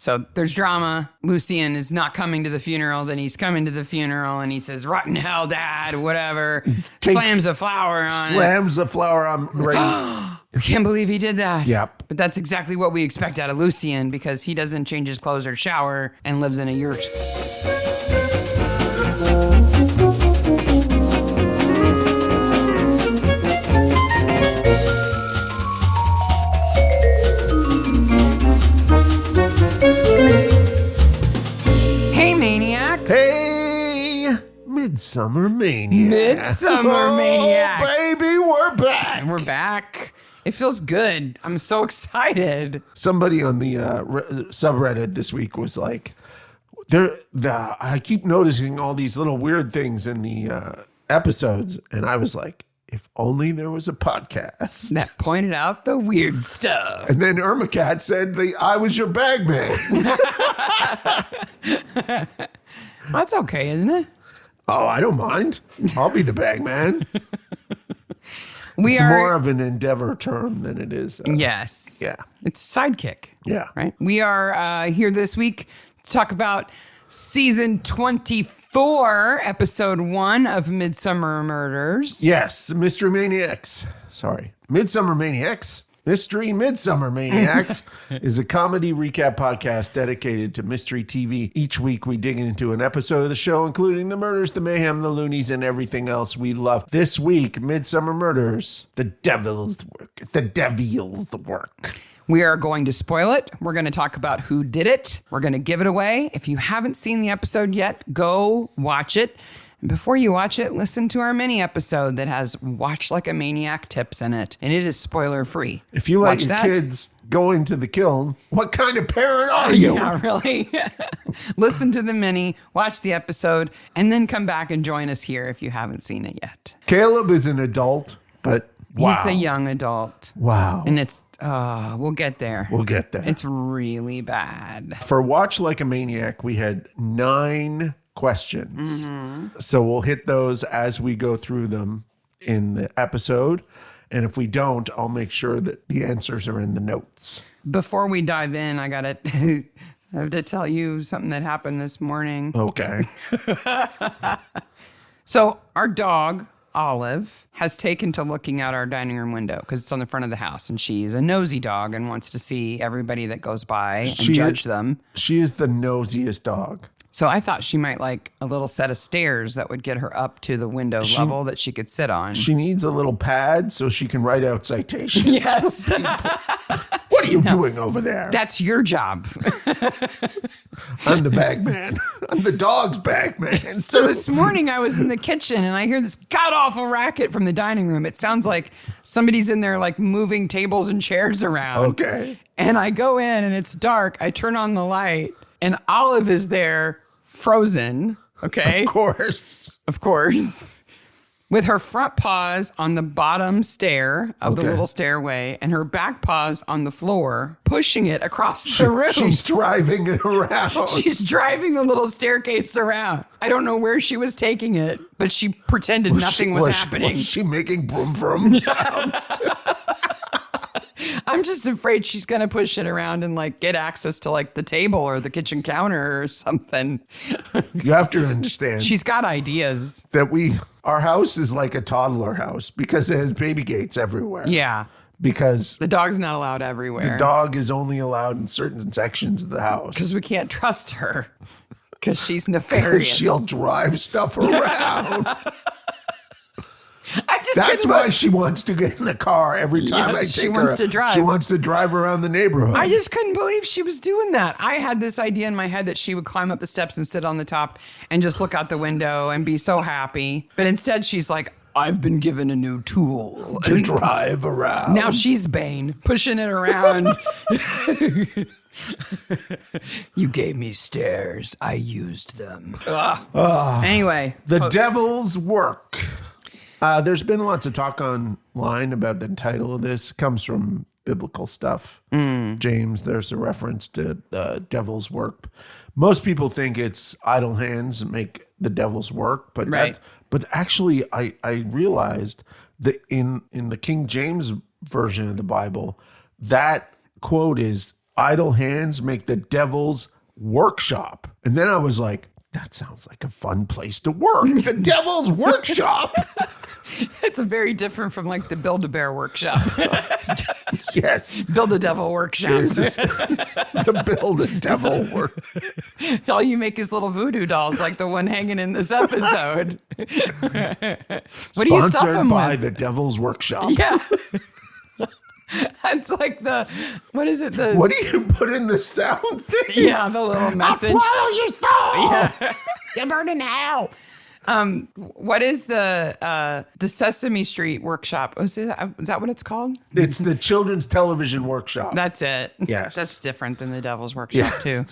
So there's drama. Lucian is not coming to the funeral. Then he's coming to the funeral and he says, rotten hell, Dad, whatever. Slams a flower on Slams a flower on right. I can't believe he did that. Yep. But that's exactly what we expect out of Lucian because he doesn't change his clothes or shower and lives in a yurt. Hey, Maniacs. Hey, Midsomer Maniac. Midsummer Maniac. Baby, we're back. And we're back. It feels good. I'm so excited. Somebody on the subreddit this week was like, I keep noticing all these little weird things in the episodes. And I was like, if only there was a podcast That pointed out the weird stuff. And then Irma Cat said, I was your bag man. That's okay, isn't it? Oh, I don't mind. I'll be the bag man. It's more of an endeavor term than it is. Yes. Yeah. It's sidekick. Yeah. Right? We are here this week to talk about season 24, episode 1 of Midsomer Murders. Yes. Mystery Maniacs. Sorry. Midsomer Maniacs. Mystery Midsomer Maniacs is a comedy recap podcast dedicated to mystery TV. Each week we dig into an episode of the show, including the murders, the mayhem, the loonies, and everything else we love. This week, Midsomer Murders, the devil's work. The devil's the work. We are going to spoil it. We're going to talk about who did it. We're going to give it away. If you haven't seen the episode yet, go watch it. And before you watch it, listen to our mini episode that has Watch Like a Maniac tips in it. And it is spoiler free. If you like your kids going to the kiln, what kind of parent are you? Yeah, really. Listen to the mini, watch the episode, and then come back and join us here if you haven't seen it yet. Caleb is an adult, but wow. He's a young adult. Wow. And it's, we'll get there. We'll get there. It's really bad. For Watch Like a Maniac, we had 9 questions. Mm-hmm. So we'll hit those as we go through them in the episode. And if we don't, I'll make sure that the answers are in the notes. Before we dive in, I have to tell you something that happened this morning. Okay. So our dog, Olive, has taken to looking out our dining room window because it's on the front of the house. And she's a nosy dog and wants to see everybody that goes by and judge them. She is the nosiest dog. So I thought she might like a little set of stairs that would get her up to the window level that she could sit on. She needs a little pad so she can write out citations. Yes. What are you doing over there? That's your job. I'm the bag man. I'm the dog's bag man. So this morning I was in the kitchen and I hear this god-awful racket from the dining room. It sounds like somebody's in there like moving tables and chairs around. Okay. And I go in and it's dark. I turn on the light and Olive is there frozen. Okay. Of course. With her front paws on the bottom stair of the little stairway and her back paws on the floor, pushing it across the room. She's driving it around. She's driving the little staircase around. I don't know where she was taking it, but she pretended nothing was happening. Was she making vroom vroom sounds? I'm just afraid she's going to push it around and like get access to like the table or the kitchen counter or something. You have to understand. She's got ideas. That our house is like a toddler house because it has baby gates everywhere. Yeah. Because the dog's not allowed everywhere. The dog is only allowed in certain sections of the house. Because we can't trust her. Because she's nefarious. She'll drive stuff around. That's why she wants to get in the car every time I take her. She wants to drive. She wants to drive around the neighborhood. I just couldn't believe she was doing that. I had this idea in my head that she would climb up the steps and sit on the top and just look out the window and be so happy. But instead she's like, I've been given a new tool to drive around. Now she's Bane, pushing it around. You gave me stairs. I used them. Anyway. The devil's work. There's been lots of talk online about the title of this. It comes from biblical stuff. James, there's a reference to the devil's work. Most people think it's idle hands make the devil's work, but but actually I realized that in the King James version of the Bible, that quote is idle hands make the devil's workshop. And then I was like, that sounds like a fun place to work. The devil's workshop. It's very different from like the Build-A-Bear workshop. Yes. Build-A-Devil workshop. The Build-A-Devil work. All you make is little voodoo dolls like the one hanging in this episode. What do you stuff Sponsored them by with? the Devil's Workshop. Yeah. It's like what is it? What do you put in the sound thing? Yeah, the little message. I'll swallow your soul. Yeah. You're burning hell. What is the Sesame Street workshop? Is that what it's called? It's the Children's Television Workshop. That's it. Yes. That's different than the Devil's Workshop too.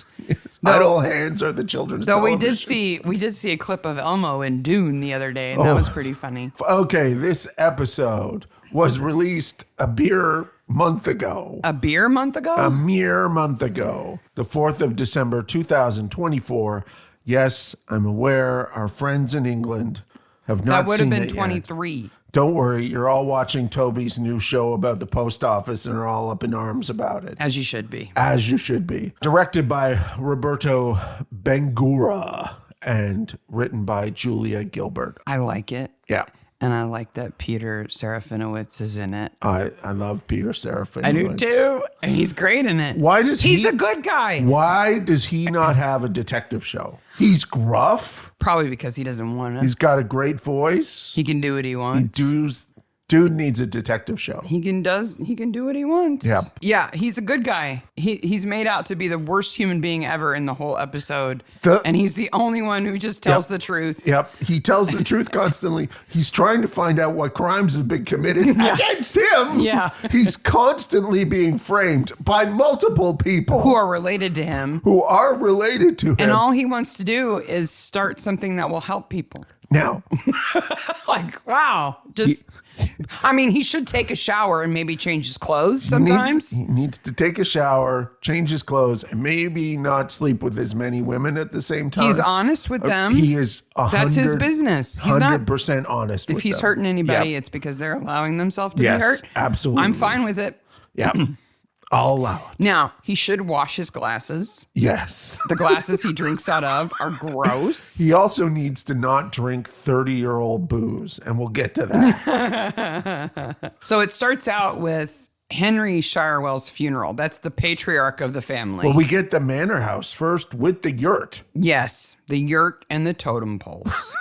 Idle hands are the Children's Though Television. we did see a clip of Elmo in Dune the other day, and that was pretty funny. Okay, this episode was released a mere month ago. A mere month ago? The 4th of December, 2024. Yes, I'm aware our friends in England have not That would have seen been it yet. 23. Don't worry, you're all watching Toby's new show about the post office and are all up in arms about it. As you should be. As you should be. Directed by Roberto Bengura and written by Julia Gilbert. I like it. Yeah. And I like that Peter Serafinowicz is in it. I love Peter Serafinowicz. I do too. And he's great in it. Why does He's a good guy. Why does he not have a detective show? He's gruff. Probably because he doesn't want to. He's got a great voice. He can do what he wants. Dude needs a detective show. He can do what he wants. Yep. Yeah, he's a good guy. He's made out to be the worst human being ever in the whole episode. And he's the only one who just tells the truth. Yep. He tells the truth constantly. He's trying to find out what crimes have been committed against him. Yeah. He's constantly being framed by multiple people Who are related to him. who are related to him. And all he wants to do is start something that will help people. Now, Like, wow. He should take a shower and maybe change his clothes sometimes. he needs to take a shower, change his clothes, and maybe not sleep with as many women at the same time. He's honest with them. He is 100%. That's his business. He's not 100% honest with If he's them. hurting anybody, Yep. it's because they're allowing themselves to Yes, be hurt. absolutely. I'm fine with it. Yeah. I'll allow it. Now, he should wash his glasses. Yes. The glasses he drinks out of are gross. He also needs to not drink 30-year-old booze, and we'll get to that. So it starts out with Henry Shirewell's funeral. That's the patriarch of the family. Well, we get the manor house first with the yurt. Yes, the yurt and the totem poles.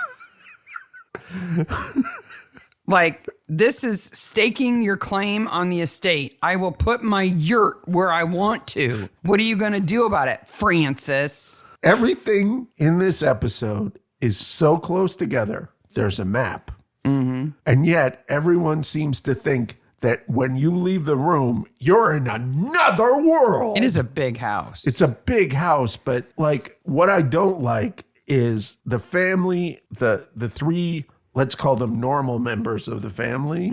Like, this is staking your claim on the estate. I will put my yurt where I want to. What are you going to do about it, Francis? Everything in this episode is so close together. There's a map. Mm-hmm. And yet everyone seems to think that when you leave the room, you're in another world. It is a big house. It's a big house, but like what I don't like is the family, the three, let's call them normal members of the family,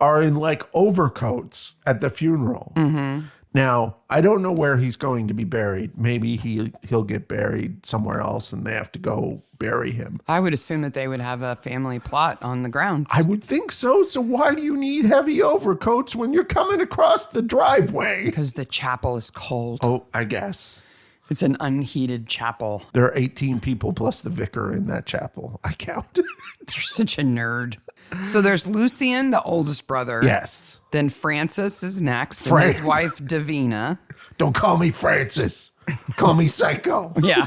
are in like overcoats at the funeral. Mm-hmm. Now, I don't know where he's going to be buried. Maybe he'll get buried somewhere else and they have to go bury him. I would assume that they would have a family plot on the grounds. I would think so. So why do you need heavy overcoats when you're coming across the driveway? Because the chapel is cold. Oh, I guess. It's an unheated chapel. There are 18 people plus the vicar in that chapel. I count. You're such a nerd. So there's Lucian, the oldest brother. Yes. Then Francis is next. And Francis. his wife, Davina. Don't call me Francis. Call me Psycho. Yeah.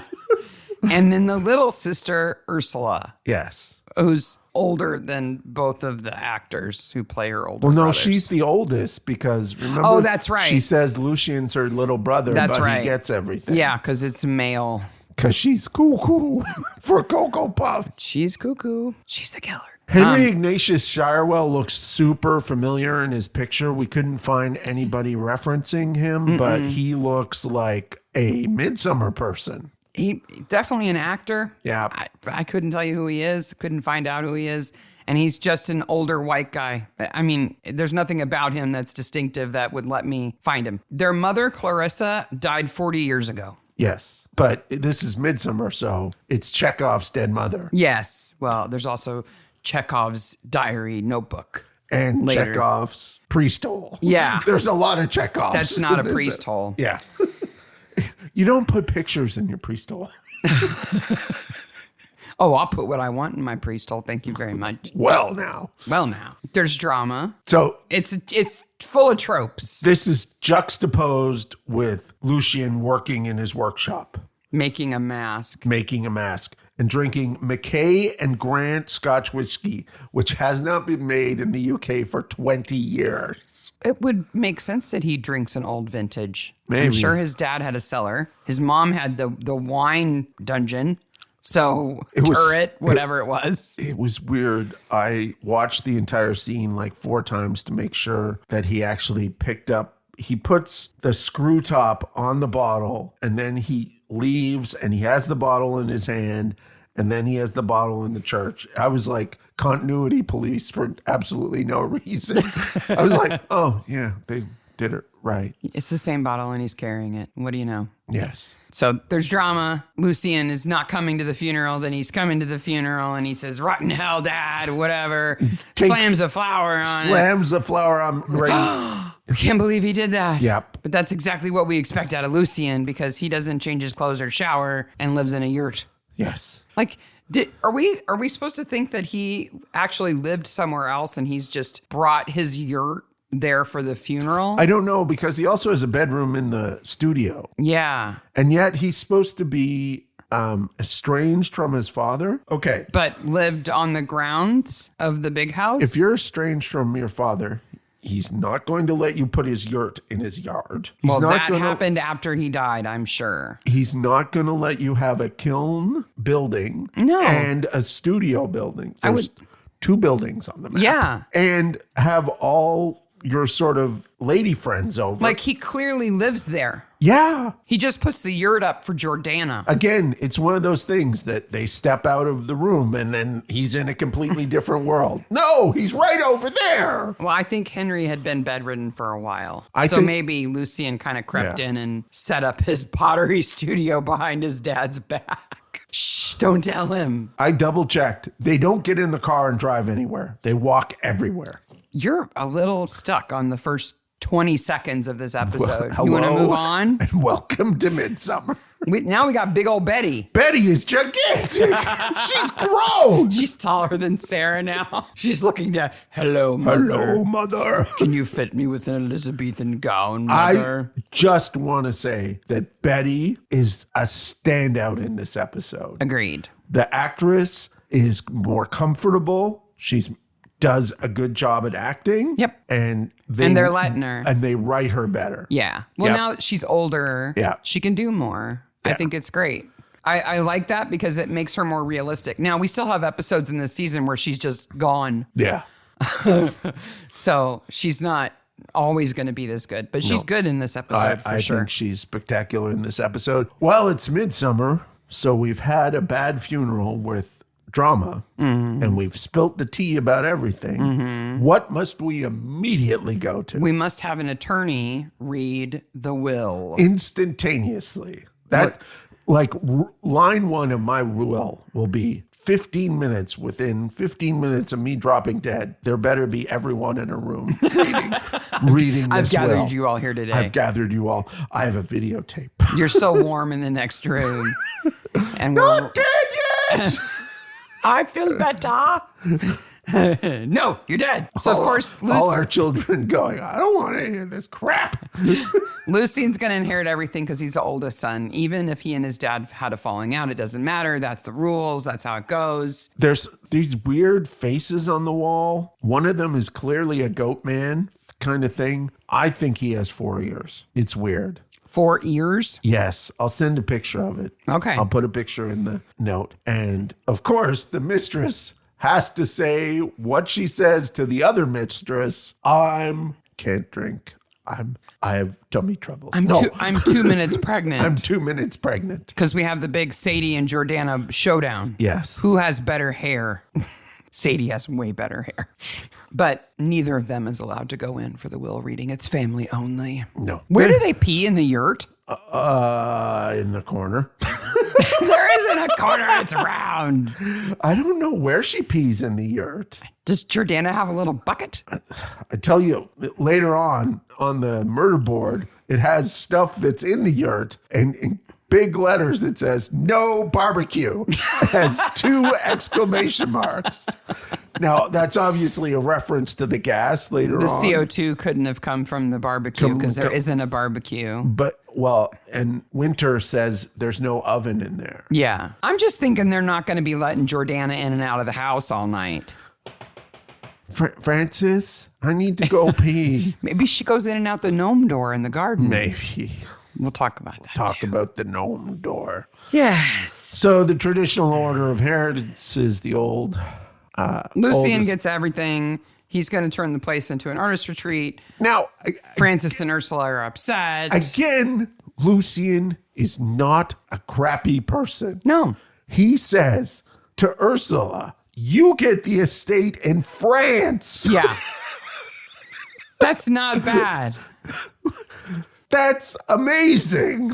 And then the little sister, Ursula, Yes. who's older than both of the actors who play her older Well, no, brothers. she's the oldest because remember. Oh, that's right. She says Lucian's her little brother, That's but right. he gets everything. Yeah, because it's male. Because she's cuckoo for Cocoa Puff. She's cuckoo. She's the killer. Henry Ignatius Shirewell looks super familiar in his picture. We couldn't find anybody referencing him, but he looks like a Midsomer person. He definitely an actor. Yeah. I couldn't tell you who he is. Couldn't find out who he is. And he's just an older white guy. I mean, there's nothing about him that's distinctive that would let me find him. Their mother, Clarissa, died 40 years ago. Yes. But this is Midsomer, so it's Chekhov's dead mother. Yes. Well, there's also Chekhov's diary notebook. and later. Chekhov's priest hole. Yeah. There's a lot of Chekhovs. That's not in a this. priest hole. Yeah. You don't put pictures in your priest hole. Oh, I'll put what I want in my priest hole. Thank you very much. Well, now. There's drama. So It's full of tropes. this is juxtaposed with Lucien working in his workshop, Making a mask. making a mask, and drinking McKay and Grant Scotch whiskey, which has not been made in the UK for 20 years. It would make sense that he drinks an old vintage. I'm Maybe. sure his dad had a cellar. His mom had the wine dungeon. So turret, whatever it was. It was weird. I watched the entire scene like 4 times to make sure that he actually picked up. He puts the screw top on the bottle and then he leaves and he has the bottle in his hand and then he has the bottle in the church. I was like continuity police for absolutely no reason. I was like, oh, yeah, they did it right. It's the same bottle and he's carrying it. What do you know? Yes. So there's drama. Lucien is not coming to the funeral. Then he's coming to the funeral and he says, rotten hell, dad, whatever. Slams a flower on it. Slams the flower on right. I can't believe he did that. Yep. But that's exactly what we expect out of Lucien because he doesn't change his clothes or shower and lives in a yurt. Yes. Like, are we supposed to think that he actually lived somewhere else and he's just brought his yurt there for the funeral? I don't know because he also has a bedroom in the studio. Yeah. And yet he's supposed to be estranged from his father. Okay. But lived on the grounds of the big house? If you're estranged from your father, he's not going to let you put his yurt in his yard. He's that happened after he died, I'm sure. He's not going to let you have a kiln building and a studio building. There's 2 buildings on the map. Yeah. And have all your sort of lady friends over. Like he clearly lives there. Yeah. He just puts the yurt up for Jordana. Again, it's one of those things that they step out of the room and then he's in a completely different world. No, he's right over there. Well, I think Henry had been bedridden for a while. I so think- maybe Lucien kind of crept in and set up his pottery studio behind his dad's back. Shh, don't tell him. I double checked. They don't get in the car and drive anywhere. They walk everywhere. You're a little stuck on the first 20 seconds of this episode. Hello, you want to move on? And welcome to Midsomer. Now we got big old Betty. Betty is gigantic. She's grown. She's taller than Sarah now. She's looking down. Hello, mother. Hello, mother. Can you fit me with an Elizabethan gown, mother? I just want to say that Betty is a standout in this episode. Agreed. The actress is more comfortable. She's does a good job at acting. Yep. And they're letting her. And they write her better. Yeah. Well, Yep. now that she's older, she can do more. I Yeah. think it's great. I like that because it makes her more realistic. Now, we still have episodes in this season where she's just gone. Yeah. So she's not always going to be this good, but she's good in this episode for I sure. think she's spectacular in this episode. Well, it's Midsummer, so we've had a bad funeral with drama, and we've spilt the tea about everything. What must we immediately go to? We must have an attorney read the will. Instantaneously. Line 1 of my will be 15 minutes. Within 15 minutes of me dropping dead, there better be everyone in a room reading I've this gathered will. you all here today. I've gathered you all. I have a videotape. You're so warm in the next room. And Not dead yet! I feel better. No, you're dead. So, of course, all our children going, I don't want to hear this crap. Lucien's going to inherit everything because he's the oldest son. Even if he and his dad had a falling out, it doesn't matter. That's the rules. That's how it goes. There's these weird faces on the wall. One of them is clearly a goat man kind of thing. I think he has 4 ears. It's weird. 4 ears? Yes, I'll send a picture of it. Okay. I'll put a picture in the note. And of course, the mistress has to say what she says to the other mistress. Can't drink. I have tummy troubles. I'm 2 minutes pregnant. I'm 2 minutes pregnant. Because we have the big Sadie and Jordana showdown. Yes. Who has better hair? Sadie has way better hair. But neither of them is allowed to go in for the will reading. It's family only. No. Where do they pee in the yurt? In the corner. There is in a corner. It's round. I don't know where she pees in the yurt. Does Jordana have a little bucket? I tell you, later on the murder board, it has stuff that's in the yurt, and in big letters it says, no barbecue. It has 2 exclamation marks. Now, that's obviously a reference to the gas later The on. CO2 couldn't have come from the barbecue because there isn't a barbecue. But, well, and Winter says there's no oven in there. Yeah. I'm just thinking they're not going to be letting Jordana in and out of the house all night. Francis, I need to go pee. Maybe she goes in and out the gnome door in the garden. Maybe. We'll talk about that. Talk about the gnome door. Yes. So the traditional order of inheritance is the old... Lucian oldest. gets everything. He's going to turn the place into an artist retreat. Now, Francis and Ursula are upset. again, Lucian is not a crappy person. No. He says to Ursula, you get the estate in France. Yeah. That's not bad. That's amazing.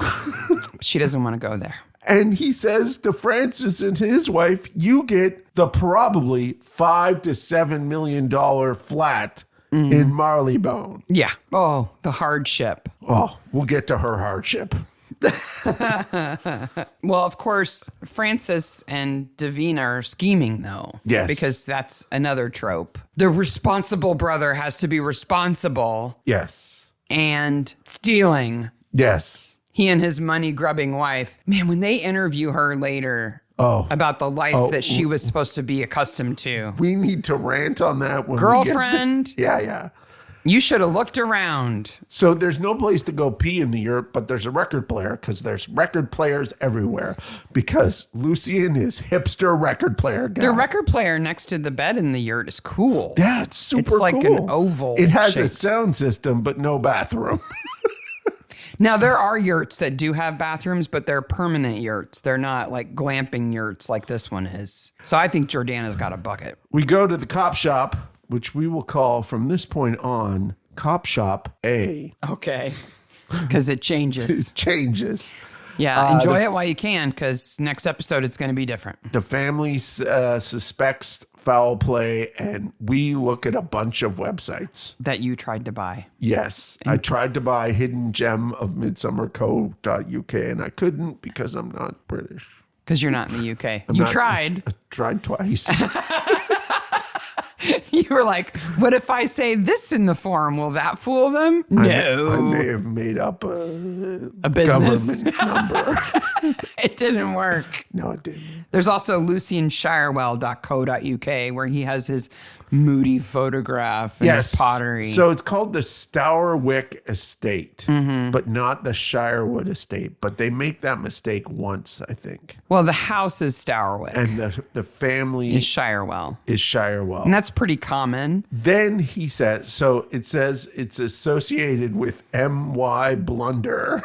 She doesn't want to go there. And he says to Francis and his wife, you get the probably $5 to $7 million flat in Marleybone. Yeah. Oh, the hardship. Oh, we'll get to her hardship. Well, of course, Francis and Davina are scheming, though. Yes. Because that's another trope. The responsible brother has to be responsible Yes. and stealing. Yes. He and his money-grubbing wife. Man, when they interview her later about the life that she was supposed to be accustomed to. We need to rant on that one. Girlfriend, Yeah. you should have looked around. So there's no place to go pee in the yurt, but there's a record player because there's record players everywhere because Lucian is hipster record player guy. The record player next to the bed in the yurt is cool. Yeah, it's super It's like cool. an oval It has a shape. sound system, but no bathroom. Now, there are yurts that do have bathrooms, but they're permanent yurts. They're not like glamping yurts like this one is. So I think Jordana's got a bucket. We go to the cop shop, which we will call from this point on Cop Shop A. Okay. Because it changes. It changes. Yeah, enjoy it while you can, because next episode it's going to be different. The family suspects foul play, and we look at a bunch of websites. That you tried to buy. Yes. I tried to buy Hidden Gem of Midsomer.co.uk, and I couldn't because I'm not British. Because you're not in the UK. I tried. tried twice. You were like, what if I say this in the forum? Will that fool them? No. I may have made up a business. government number. It didn't work. No, it didn't. There's also lucianshirewell.co.uk where he has his moody photograph and his pottery. So it's called the Stourwick Estate, but not the Shirewood Estate. But they make that mistake once, I think. Well, the house is Stourwick. And the family is Shirewell. is Shirewell. And that's pretty common. Then he says, so it says it's associated with M.Y. Blunder,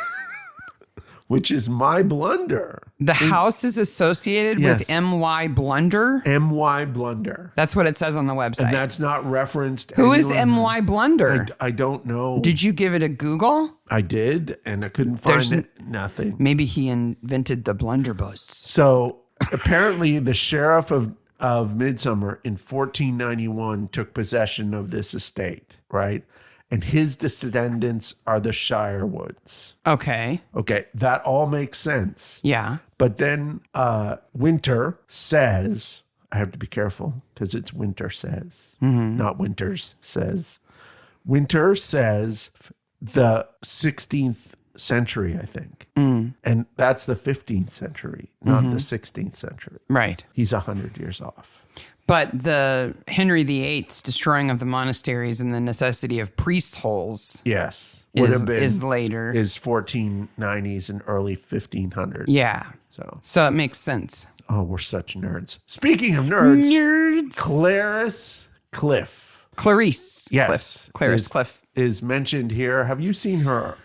which is my blunder. The house is associated Yes. with M.Y. Blunder. M.Y. Blunder. That's what it says on the website. And that's not referenced. Who is anywhere. M.Y. Blunder? I don't know. Did you give it a Google? I did, and I couldn't find nothing. Maybe he invented the blunderbuss. So apparently the sheriff of Midsomer in 1491 took possession of this estate, right? And his descendants are the Shirewoods. Okay. Okay, that all makes sense. Yeah. But then Winter says, I have to be careful because it's Winter says, not Winters says. Winter says the 16th century, I think. And that's the 15th century, not the 16th century. Right. He's 100 years off. But the Henry VIII's destroying of the monasteries and the necessity of priests' holes Yes. Would have been is later. Is 1490s and early 1500s. Yeah. So it makes sense. Oh, we're such nerds. Speaking of nerds, Clarice Cliff. Clarice. Yes. Clarice Cliff. Is mentioned here. Have you seen her?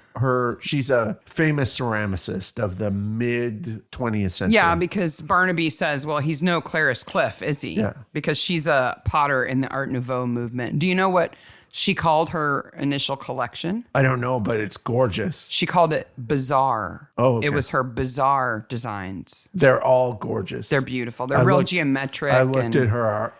She's a famous ceramicist of the mid 20th century. Yeah, because Barnaby says, well, he's no Clarice Cliff, is he? Yeah. Because she's a potter in the Art Nouveau movement. Do you know what She called her initial collection. I don't know, but it's gorgeous. She called it Bizarre. Oh, okay. It was her Bizarre designs. They're all gorgeous. They're beautiful. They're real geometric. I looked at her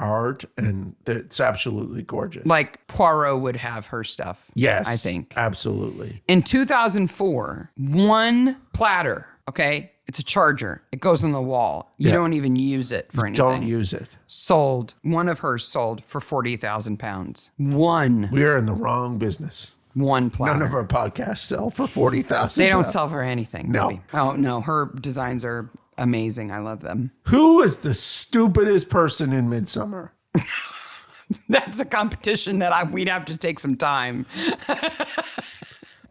art, and it's absolutely gorgeous. Like Poirot would have her stuff. Yes, I think. Absolutely. In 2004, one platter, okay? It's a charger. It goes on the wall. You don't even use it for anything. Don't use it. Sold. One of hers sold for 40,000 pounds. One. We are in the wrong business. One platter. None of our podcasts sell for 40,000. They don't sell for anything. No. Maybe. Oh, no. Her designs are amazing. I love them. Who is the stupidest person in Midsomer? That's a competition that we'd have to take some time.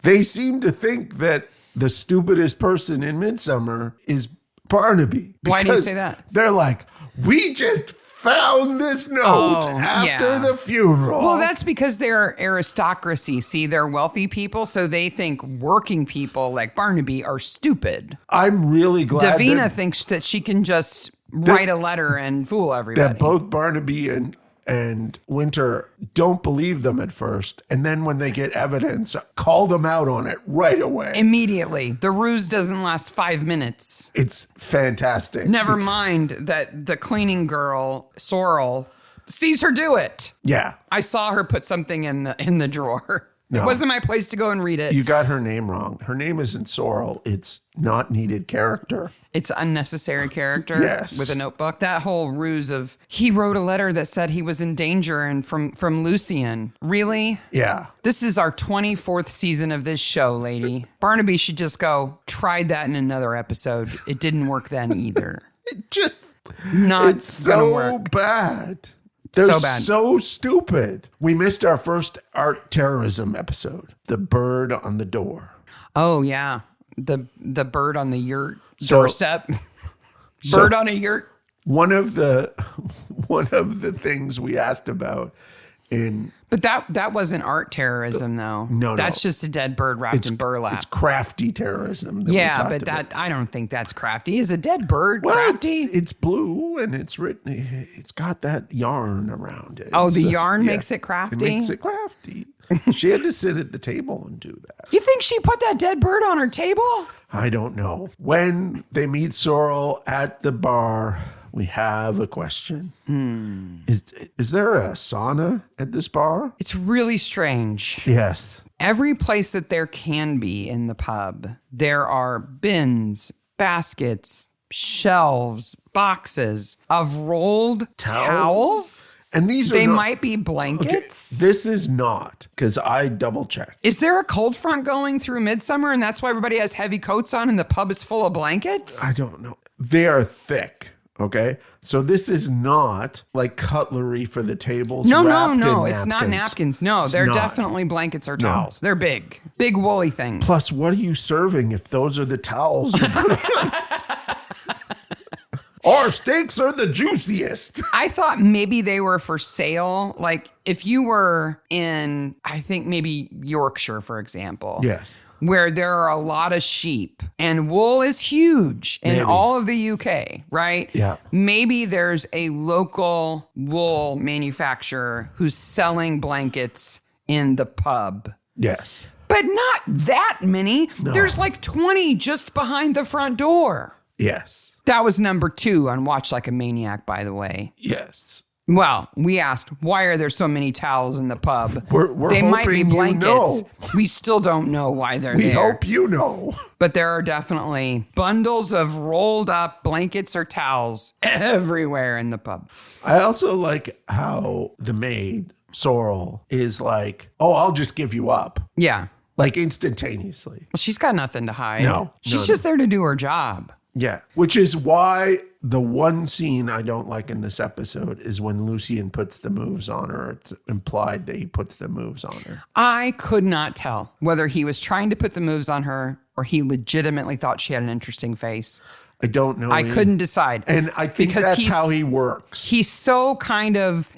They seem to think that the stupidest person in Midsomer is Barnaby. Why do you say that? They're like, we just found this note after the funeral. Well, that's because they're aristocracy. See, they're wealthy people, so they think working people like Barnaby are stupid. I'm really glad Davina thinks that she can just write a letter and fool everybody. that both Barnaby and Winter don't believe them at first, and then when they get evidence, call them out on it right away. Immediately. The ruse doesn't last 5 minutes. It's fantastic. Never mind that the cleaning girl, Sorrel, sees her do it. Yeah. I saw her put something in the drawer. No. It wasn't my place to go and read it. You got her name wrong. Her name isn't Sorrel. It's not needed character. It's unnecessary character Yes. with a notebook. That whole ruse of he wrote a letter that said he was in danger and from Lucian. Really? Yeah. This is our 24th season of this show, lady. Barnaby should just go, tried that in another episode. It didn't work then either. It's Not gonna so work. bad. They're So bad. so stupid. We missed our first art terrorism episode. The bird on the door. Oh yeah. The bird on the yurt So- doorstep. Bird on a yurt. One of the things we asked about in But that wasn't art terrorism though. No. That's just a dead bird wrapped in burlap. It's crafty terrorism. That we Yeah, talked but about. I don't think that's crafty. Is a dead bird Well, crafty? it's blue and it's written. It's got that yarn around it. Oh, the So, yarn yeah, makes it crafty? It makes it crafty. She had to sit at the table and do that. You think she put that dead bird on her table? I don't know. When they meet Sorrel at the bar, we have a question. Is there a sauna at this bar? It's really strange. Yes. Every place that there can be in the pub, there are bins, baskets, shelves, boxes of rolled towels. And these are They not- might be blankets. Okay, this is not, because I double checked. Is there a cold front going through Midsummer and that's why everybody has heavy coats on and the pub is full of blankets? I don't know. They are thick. Okay. So this is not like cutlery for the tables. No. wrapped in It's not napkins. No, It's they're not. definitely blankets or towels. They're big woolly things. Plus, what are you serving if those are the towels you put on? Our steaks are the juiciest. I thought maybe they were for sale. Like if you were in, I think maybe Yorkshire, for example. Yes. Where there are a lot of sheep and wool is huge in Maybe. all of the UK, right? Yeah. Maybe there's a local wool manufacturer who's selling blankets in the pub. Yes. But not that many. No. There's like 20 just behind the front door. Yes. That was number 2 on Watch Like a Maniac, by the way. Yes. Well, we asked, why are there so many towels in the pub? We're they might be hoping you blankets. know. We still don't know why they're We there. hope you know. But there are definitely bundles of rolled up blankets or towels everywhere in the pub. I also like how the maid, Sorrel, is like, oh, I'll just give you up. Yeah. Like instantaneously. Well, she's got nothing to hide. No. She's just there to do her job. Yeah. Which is why the one scene I don't like in this episode is when Lucian puts the moves on her. It's implied that he puts the moves on her. I could not tell whether he was trying to put the moves on her or he legitimately thought she had an interesting face. I don't know. I couldn't decide. And I think because that's how he works. He's so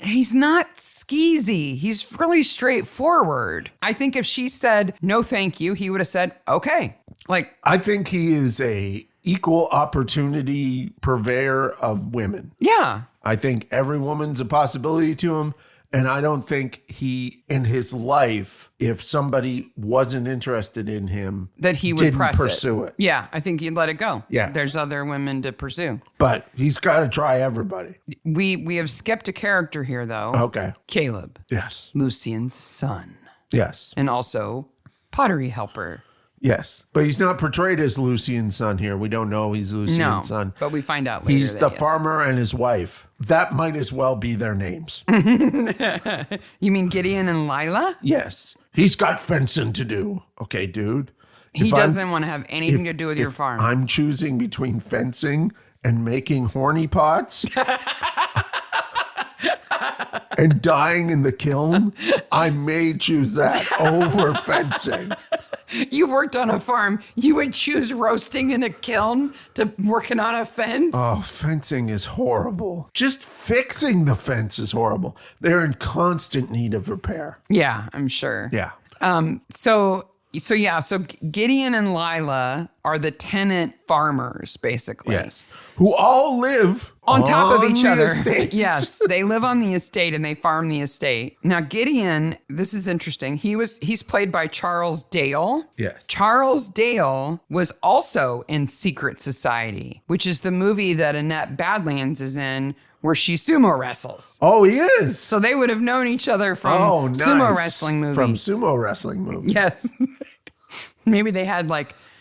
he's not skeezy. He's really straightforward. I think if she said, no, thank you, he would have said, okay. Like, I think he is a equal opportunity purveyor of women. yeah. I think every woman's a possibility to him. And I don't think he, in his life, if somebody wasn't interested in him, that he would didn't pursue it. Yeah, I think he'd let it go. Yeah. There's other women to pursue. But he's got to try everybody. We have skipped a character here, though. Okay. Caleb. Yes. Lucien's son. Yes. And also pottery helper. Yes. But he's not portrayed as Lucien's son here. We don't know he's Lucien's son. But we find out later. He's the farmer and his wife. That might as well be their names. You mean Gideon and Lila? Yes. He's got fencing to do. Okay, dude. He doesn't want to have anything to do with your farm. I'm choosing between fencing and making horny pots and dying in the kiln, I may choose that over fencing. You've worked on a farm. You would choose roasting in a kiln to working on a fence? Oh, fencing is horrible. Just fixing the fence is horrible. They're in constant need of repair. Yeah, I'm sure. Yeah. So Gideon and Lila are the tenant farmers, basically. Yes. Who all live on top of each other. Estate. Yes, they live on the estate and they farm the estate. Now Gideon, this is interesting. He's played by Charles Dale. Yes. Charles Dale was also in Secret Society, which is the movie that Annette Badlands is in, where she sumo wrestles. Oh, he is. So they would have known each other from sumo wrestling movies. From sumo wrestling movies. Yes. Maybe they had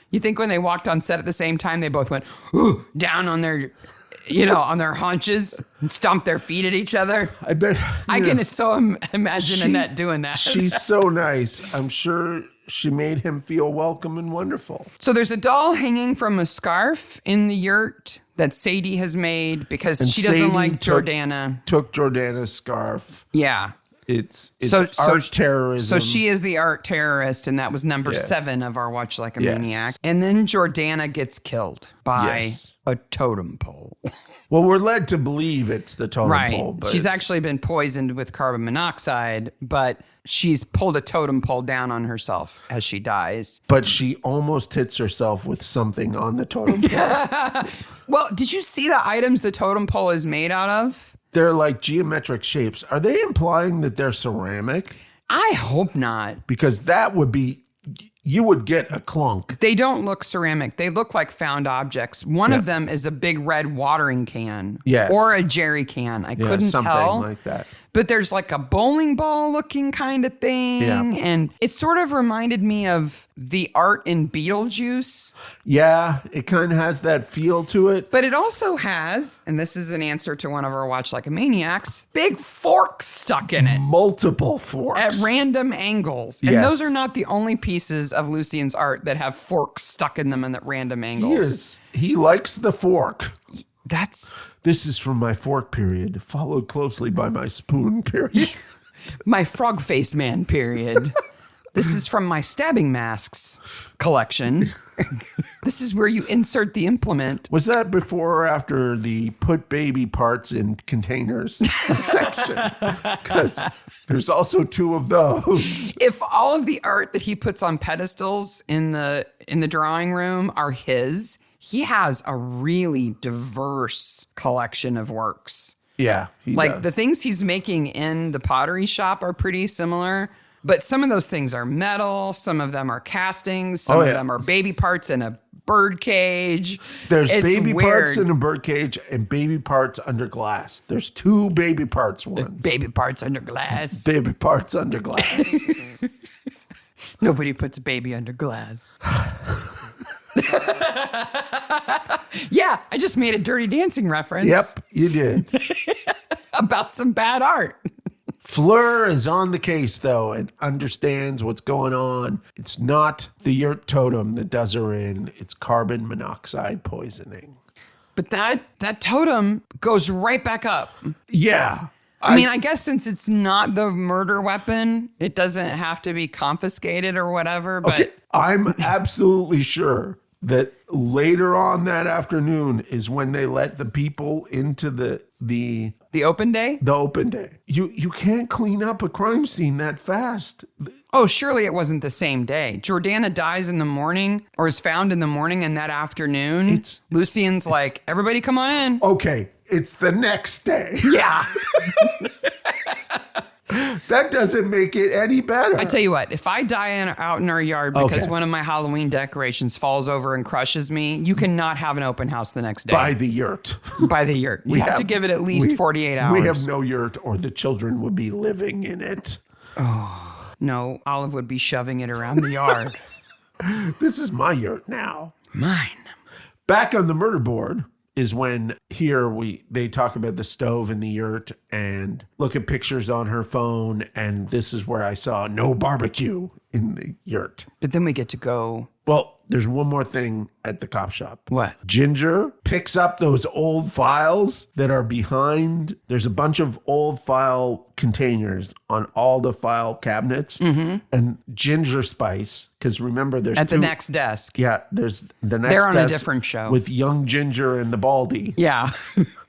you think when they walked on set at the same time, they both went ooh, down on their, on their haunches and stomped their feet at each other. I bet. I can imagine Annette doing that. She's so nice. I'm sure she made him feel welcome and wonderful. So there's a doll hanging from a scarf in the yurt that Sadie has made because she doesn't like Jordana. Took Jordana's scarf. Yeah. It's art terrorism. So she is the art terrorist, and that was number 7 of our Watch Like a Maniac. And then Jordana gets killed by a totem pole. Well, we're led to believe it's the totem pole. But she's actually been poisoned with carbon monoxide, but she's pulled a totem pole down on herself as she dies. But she almost hits herself with something on the totem pole. Well, did you see the items the totem pole is made out of? They're like geometric shapes. Are they implying that they're ceramic? I hope not. Because that would be, you would get a clunk. They don't look ceramic. They look like found objects. One of them is a big red watering can. Yes. Or a jerry can. I couldn't something tell. Like that. But there's like a bowling ball looking kind of thing. Yeah. And it sort of reminded me of the art in Beetlejuice. Yeah, it kind of has that feel to it. But it also has, and this is an answer to one of our Watch Like a Maniacs, big forks stuck in it. Multiple forks. At random angles. And those are not the only pieces of Lucien's art that have forks stuck in them and at random angles. He likes the fork. This is from my fork period, followed closely by my spoon period. My frog face man period. This is from my stabbing masks collection. This is where you insert the implement. Was that before or after the put baby parts in containers section? Because there's also 2 of those. If all of the art that he puts on pedestals in the drawing room are his, he has a really diverse collection of works. Yeah. The things he's making in the pottery shop are pretty similar, but some of those things are metal, some of them are castings, some of them are baby parts in a bird cage. There's baby parts in a bird cage and baby parts under glass. There's 2 baby parts ones. Baby parts under glass. Baby parts under glass. Nobody puts baby under glass. Yeah, I just made a Dirty Dancing reference. Yep, you did. About some bad art. Fleur is on the case, though, and understands what's going on. It's not the yurt totem that does her in. It's carbon monoxide poisoning. But that totem goes right back up. Yeah. I mean, I guess since it's not the murder weapon, it doesn't have to be confiscated or whatever. But okay, I'm absolutely sure that later on that afternoon is when they let the people into the open day? The open day. You can't clean up a crime scene that fast. Oh, surely it wasn't the same day. Jordana dies in the morning or is found in the morning, and that afternoon, Lucien's like, everybody come on in. Okay, it's the next day. Yeah. That doesn't make it any better. I tell you what, if I die out in our yard because Okay. one of my Halloween decorations falls over and crushes me, you cannot have an open house the next day. By the yurt. By the yurt. You have to give it at least 48 hours. We have no yurt or the children would be living in it. No, Olive would be shoving it around the yard. This is my yurt now. Mine. Back on the murder board is when they talk about the stove in the yurt and look at pictures on her phone. And this is where I saw no barbecue in the yurt. But then we get to go. Well, there's one more thing at the cop shop. What? Ginger picks up those old files that are behind. There's a bunch of old file containers on all the file cabinets. Mm-hmm. And Ginger Spice, because remember there's At the next desk. Yeah, there's the next They're on a desk different show. with young Ginger and the Baldy. Yeah.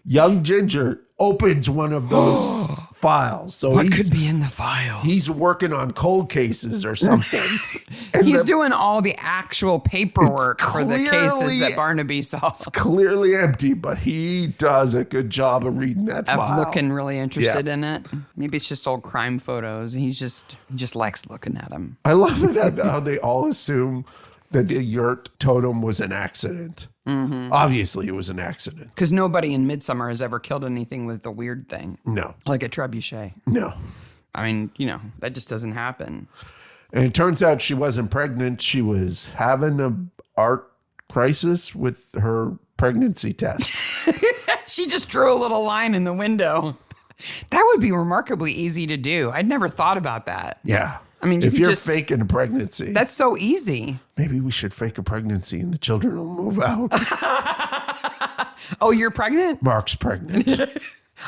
Young Ginger opens one of those files. So What could be in the file? He's working on cold cases or something. And He's doing all the actual paperwork for the cases clearly- that Barnaby saw. clearly empty, but he does a good job of reading that file. Of looking really interested in it. Maybe it's just old crime photos. He just likes looking at them. I love that how they all assume that the yurt totem was an accident. Mm-hmm. Obviously, it was an accident. Because nobody in Midsomer has ever killed anything with a weird thing. No. Like a trebuchet. No. I mean, that just doesn't happen. And it turns out she wasn't pregnant. She was having an art crisis with her pregnancy test. She just drew a little line in the window. That would be remarkably easy to do. I'd never thought about that. Yeah. I mean, if you you're just faking a pregnancy, that's so easy. maybe we should fake a pregnancy and the children will move out. Oh, you're pregnant? Mark's pregnant.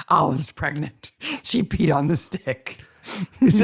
Olive's pregnant. She peed on the stick. Is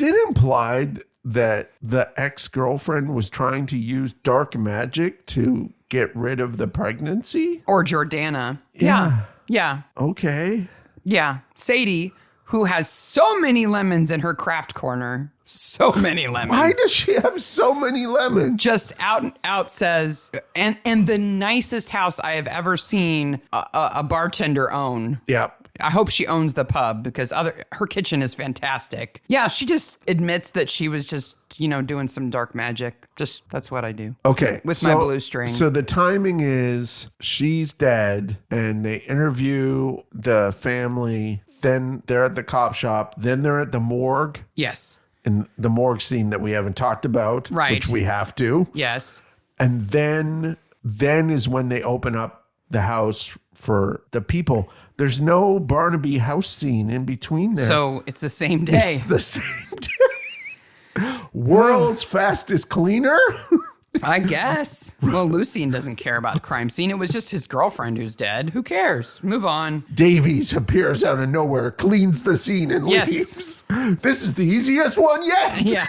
it implied that the ex-girlfriend was trying to use dark magic to get rid of the pregnancy? Or Jordana. Yeah. Yeah. Okay. Yeah. Sadie, who has so many lemons in her craft corner. So many lemons. Why does she have so many lemons? Just out and out says, and the nicest house I have ever seen a bartender own. Yeah. I hope she owns the pub because her kitchen is fantastic. Yeah, she just admits that she was just, doing some dark magic. Just, that's what I do. Okay. With my blue string. So the timing is she's dead and they interview the family. Then they're at the cop shop. Then they're at the morgue. Yes. In the morgue scene that we haven't talked about. Right. Which we have to. Yes. And then is when they open up the house for the people. There's no Barnaby house scene in between there. So it's the same day. It's the same day. World's fastest cleaner? I guess. Well, Lucien doesn't care about the crime scene. It was just his girlfriend who's dead. Who cares? Move on. Davies appears out of nowhere, cleans the scene, and Yes. leaves. This is the easiest one yet. Yeah.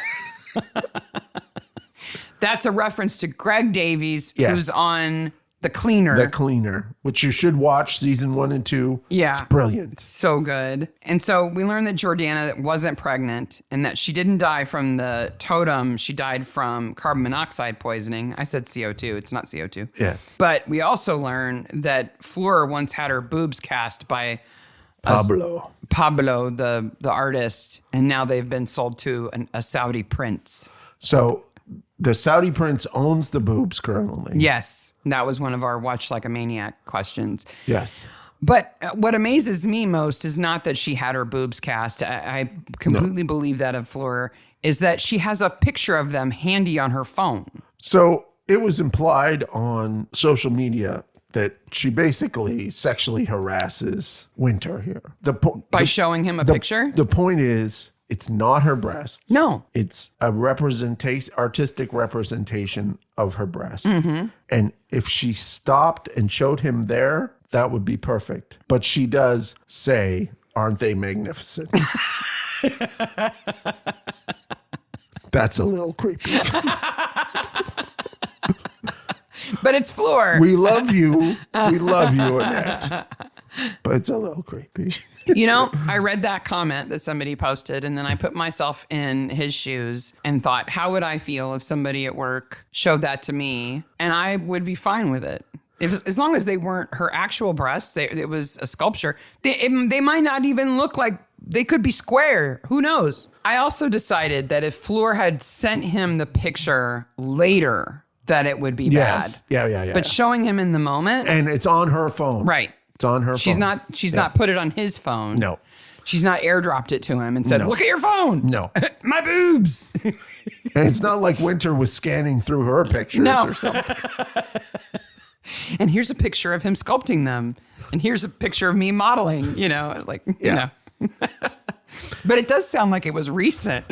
That's a reference to Greg Davies, Yes. who's on The Cleaner. The Cleaner, which you should watch season 1 and 2. Yeah. It's brilliant. So good. And so we learned that Jordana wasn't pregnant and that she didn't die from the totem. She died from carbon monoxide poisoning. I said CO2. It's not CO2. Yeah. But we also learned that Fleur once had her boobs cast by Pablo. Pablo, the artist, and now they've been sold to a Saudi prince. So the Saudi prince owns the boobs currently. Yes. That was one of our Watch Like a Maniac questions. Yes. But what amazes me most is not that she had her boobs cast. I completely believe that of Fleur, is that she has a picture of them handy on her phone. So it was implied on social media that she basically sexually harasses Winter here. By showing him a picture? The point is, it's not her breasts. No. It's a artistic representation of her breasts. Mm-hmm. And if she stopped and showed him there, that would be perfect. But she does say, aren't they magnificent? That's a little creepy. But it's Fleur. We love you. We love you, Annette. But it's a little creepy. I read that comment that somebody posted, and then I put myself in his shoes and thought, how would I feel if somebody at work showed that to me? And I would be fine with it. As long as they weren't her actual breasts, it was a sculpture. They might not even look like, they could be square. Who knows? I also decided that if Fleur had sent him the picture later, that it would be bad. Yeah. But showing him in the moment. And it's on her phone. Right. It's on her phone. She's not put it on his phone. No. She's not airdropped it to him and said, look at your phone. No. My boobs. And it's not like Winter was scanning through her pictures or something. And here's a picture of him sculpting them. And here's a picture of me modeling, you know. But it does sound like it was recent.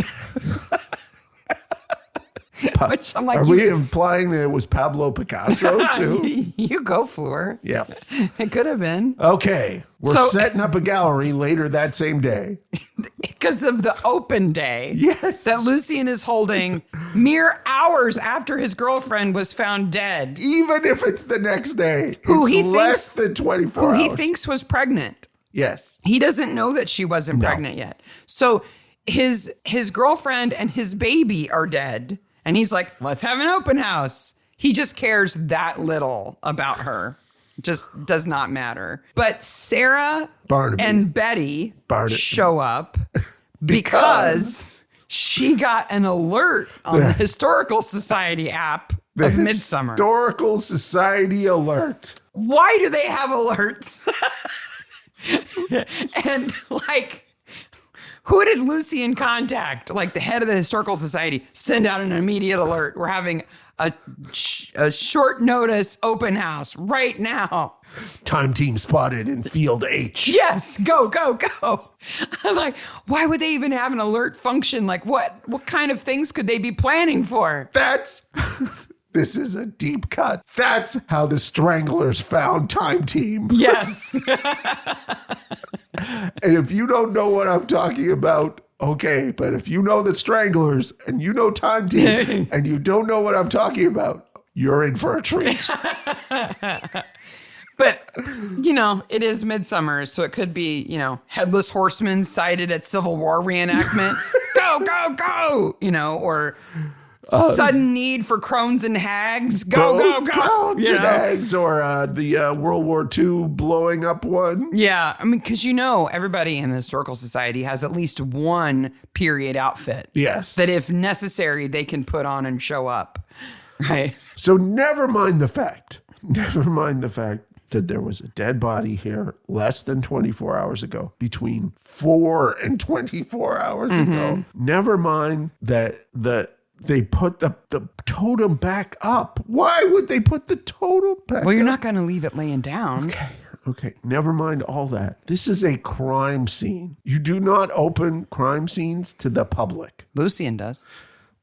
Which I'm like, are we implying that it was Pablo Picasso too? You go, Fleur. Yeah. It could have been. Okay. We're setting up a gallery later that same day. Because of the open day. Yes. That Lucien is holding mere hours after his girlfriend was found dead. Even if it's the next day. It's less than 24 hours. Who he thinks was pregnant. Yes. He doesn't know that she wasn't pregnant yet. So his girlfriend and his baby are dead. And he's like, let's have an open house. He just cares that little about her. Just does not matter. But Sarah and Betty show up because she got an alert on the Historical Society app of Midsomer. Historical Society alert. Why do they have alerts? And like, who did Lucien contact? Like the head of the Historical Society, send out an immediate alert. We're having a short notice open house right now. Time team spotted in field H. Yes, go. I'm like, why would they even have an alert function? Like what kind of things could they be planning for? This is a deep cut. That's how the Stranglers found Time Team. Yes. And if you don't know what I'm talking about, okay. But if you know the Stranglers and you know Time Team and you don't know what I'm talking about, you're in for a treat. But, it is Midsomer, so it could be, Headless Horseman sighted at Civil War reenactment. Go, or sudden need for crones and hags. Go. Crones and hags, or the World War II blowing up one. Yeah, I mean, because everybody in the Historical Society has at least one period outfit. Yes. That if necessary, they can put on and show up. Right. So never mind the fact that there was a dead body here less than 24 hours ago, between 4 and 24 hours ago. Never mind that they put the totem back up. Why would they put the totem back up? Well, you're not going to leave it laying down. Okay. Never mind all that. This is a crime scene. You do not open crime scenes to the public. Lucien does.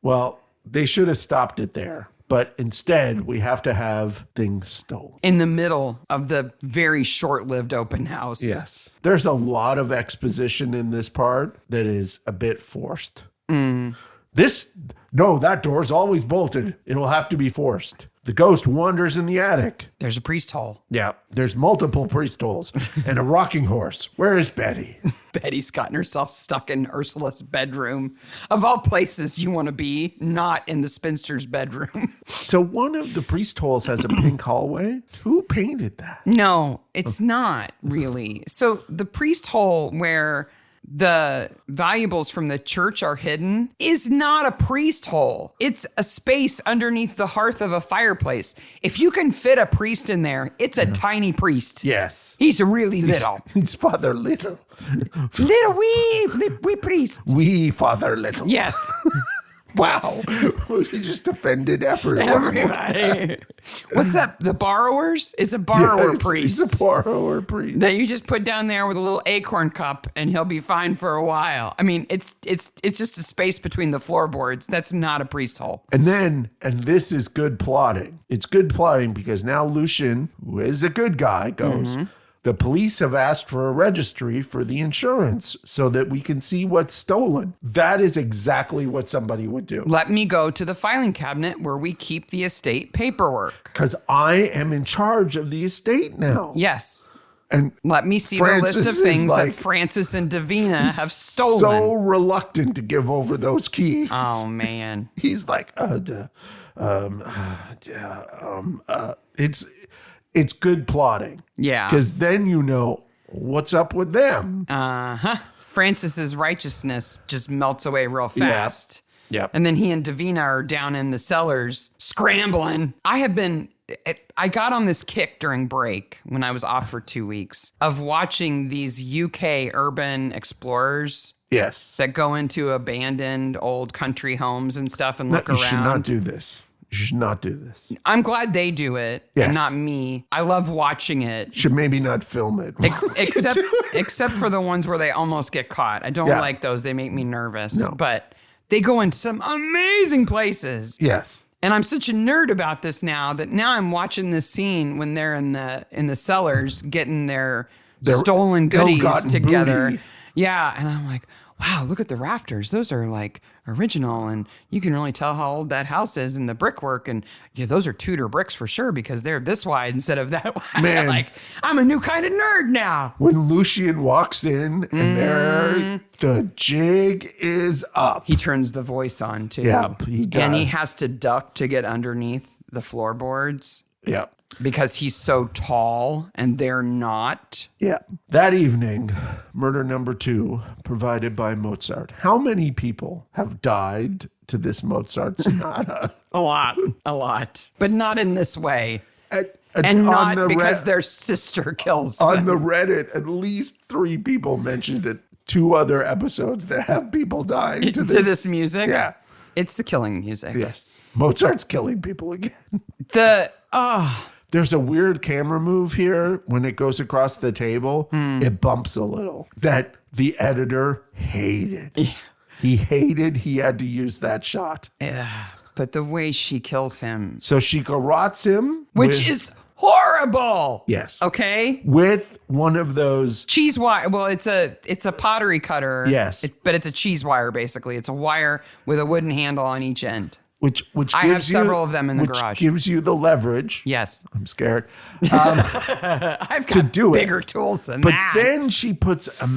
Well, they should have stopped it there. But instead, we have to have things stolen. In the middle of the very short-lived open house. Yes. There's a lot of exposition in this part that is a bit forced. That door's always bolted. It'll have to be forced. The ghost wanders in the attic. There's a priest hole. Yeah, there's multiple priest holes and a rocking horse. Where is Betty? Betty's gotten herself stuck in Ursula's bedroom. Of all places you want to be, not in the spinster's bedroom. So one of the priest holes has a pink hallway. Who painted that? No, it's not really. So the priest hole where the valuables from the church are hidden is not a priest hole. It's a space underneath the hearth of a fireplace. If you can fit a priest in there, it's a tiny priest. Yes. He's really little. He's Father Little. Little wee priest. Wee Father Little. Yes. Wow. We just offended everyone. What's that? The borrowers? It's a borrower priest. It's a borrower priest. That you just put down there with a little acorn cup and he'll be fine for a while. I mean, it's just a space between the floorboards. That's not a priest hole. And this is good plotting. It's good plotting because now Lucien, who is a good guy, goes, the police have asked for a registry for the insurance so that we can see what's stolen. That is exactly what somebody would do. Let me go to the filing cabinet where we keep the estate paperwork. Because I am in charge of the estate now. Yes. And let me see Francis the list of things like, that Francis and Davina have stolen. So reluctant to give over those keys. Oh, man. it's good plotting. Yeah. Because then you know what's up with them. Francis's righteousness just melts away real fast. Yep. And then he and Davina are down in the cellars scrambling. I got on this kick during break when I was off for 2 weeks of watching these UK urban explorers. Yes. That go into abandoned old country homes and stuff and look around. You should not do this. You should not do this. I'm glad they do it and not me. I love watching it. Should maybe not film it. Except for the ones where they almost get caught. I don't like those. They make me nervous. No. But they go into some amazing places. Yes. And I'm such a nerd about this now that now I'm watching this scene when they're in the cellars getting their stolen goodies together. Booty. Yeah, and I'm like, wow, look at the rafters. Those are like original, and you can really tell how old that house is and the brickwork. And yeah, those are Tudor bricks for sure because they're this wide instead of that wide. Man. Like, I'm a new kind of nerd now. When Lucian walks in and the jig is up. He turns the voice on too. Yeah, he does. And he has to duck to get underneath the floorboards. Yeah. Because he's so tall and they're not. Yeah. That evening, murder number 2, provided by Mozart. How many people have died to this Mozart sonata? A lot. But not in this way. And not because their sister kills them. On the Reddit, at least 3 people mentioned it. 2 other episodes that have people dying to this music? Yeah. It's the killing music. Yes. Mozart's killing people again. There's a weird camera move here. When it goes across the table, it bumps a little. That the editor hated. Yeah. He hated he had to use that shot. Yeah. But the way she kills him. So she garrots him. Which is horrible. Yes. Okay. With one of those cheese wire. Well, it's a pottery cutter. Yes. But it's a cheese wire, basically. It's a wire with a wooden handle on each end. Which I have several of them in the garage. Which gives you the leverage. Yes. I'm scared. I've got bigger tools than that. But then she puts a